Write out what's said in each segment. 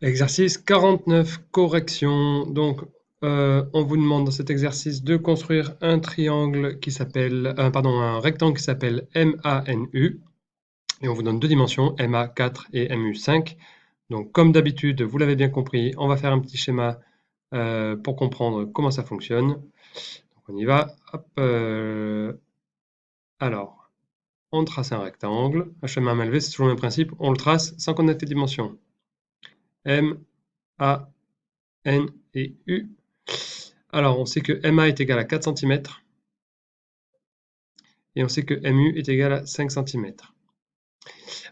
Exercice 49, correction. Donc, on vous demande dans cet exercice de construire un triangle qui s'appelle, un rectangle qui s'appelle MANU. Et on vous donne deux dimensions, MA4 et MU5. Donc, comme d'habitude, vous l'avez bien compris, on va faire un petit schéma pour comprendre comment ça fonctionne. Donc, on y va. Hop, alors, on trace un rectangle. Un schéma à main levée, c'est toujours le même principe. On le trace sans connaître les dimensions. M, A, N et U. Alors, on sait que MA est égal à 4 cm et on sait que MU est égal à 5 cm.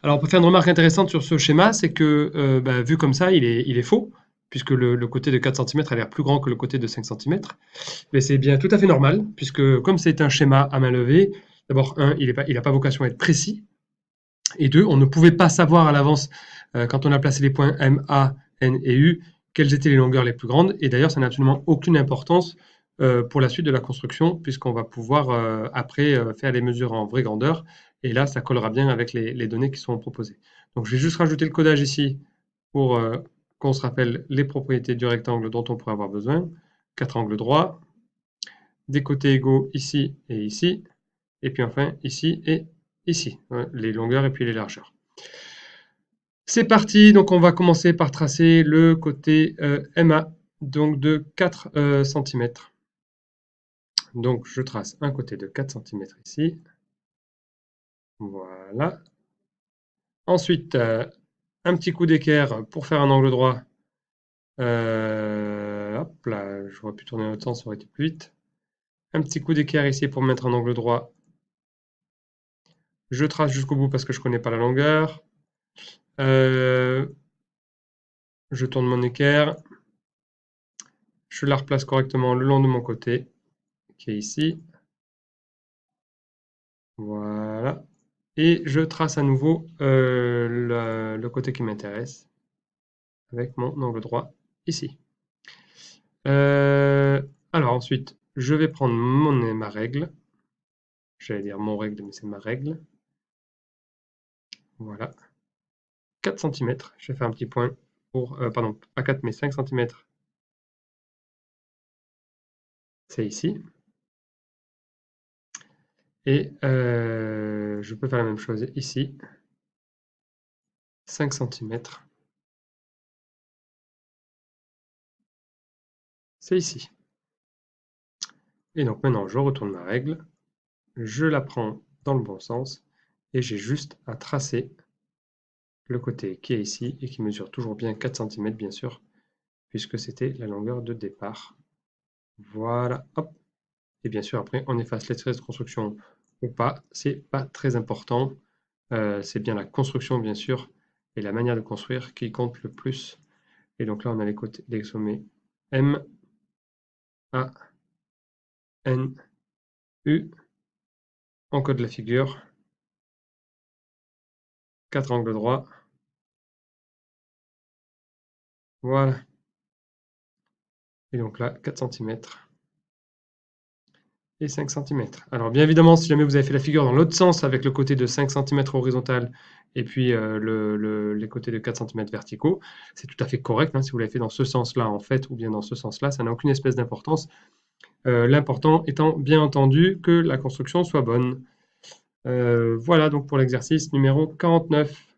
Alors, on peut faire une remarque intéressante sur ce schéma, c'est que vu comme ça, il est faux, puisque le côté de 4 cm a l'air plus grand que le côté de 5 cm. Mais c'est bien tout à fait normal, puisque comme c'est un schéma à main levée, d'abord, un, il n'a pas vocation à être précis, et deux, on ne pouvait pas savoir à l'avance, quand on a placé les points M, A, N et U, quelles étaient les longueurs les plus grandes. Et d'ailleurs, ça n'a absolument aucune importance pour la suite de la construction, puisqu'on va pouvoir après faire les mesures en vraie grandeur. Et là, ça collera bien avec les données qui sont proposées. Donc, je vais juste rajouter le codage ici pour qu'on se rappelle les propriétés du rectangle dont on pourrait avoir besoin. 4 angles droits, des côtés égaux ici et ici, et puis enfin ici et ici, les longueurs et puis les largeurs. C'est parti, donc on va commencer par tracer le côté MA, donc de 4 cm. Donc je trace un côté de 4 cm ici. Voilà. Ensuite, un petit coup d'équerre pour faire un angle droit. Hop là, j'aurais pu tourner dans l'autre sens, ça aurait été plus vite. Un petit coup d'équerre ici pour mettre un angle droit. Je trace jusqu'au bout parce que je ne connais pas la longueur. Je tourne mon équerre. Je la replace correctement le long de mon côté, qui est ici. Voilà. Et je trace à nouveau le côté qui m'intéresse avec mon angle droit ici. Alors ensuite, je vais prendre ma règle. J'allais dire mon règle, mais c'est ma règle. Voilà. 4 cm. Je vais faire un petit point pour... pardon, pas 4, mais 5 cm. C'est ici. Et je peux faire la même chose ici. 5 cm. C'est ici. Et donc maintenant, je retourne ma règle. Je la prends dans le bon sens. Et j'ai juste à tracer le côté qui est ici et qui mesure toujours bien 4 cm, bien sûr, puisque c'était la longueur de départ. Voilà, hop. Et bien sûr, après, on efface les traits de construction ou pas. C'est pas très important. C'est bien la construction, bien sûr, et la manière de construire qui compte le plus. Et donc là, on a les sommets M, A, N, U. On code la figure. 4 angles droits. Voilà. Et donc là, 4 cm et 5 cm. Alors bien évidemment, si jamais vous avez fait la figure dans l'autre sens avec le côté de 5 cm horizontal et puis les côtés de 4 cm verticaux, c'est tout à fait correct, hein, si vous l'avez fait dans ce sens-là en fait ou bien dans ce sens-là, ça n'a aucune espèce d'importance. L'important étant bien entendu que la construction soit bonne. Voilà donc pour l'exercice numéro 49.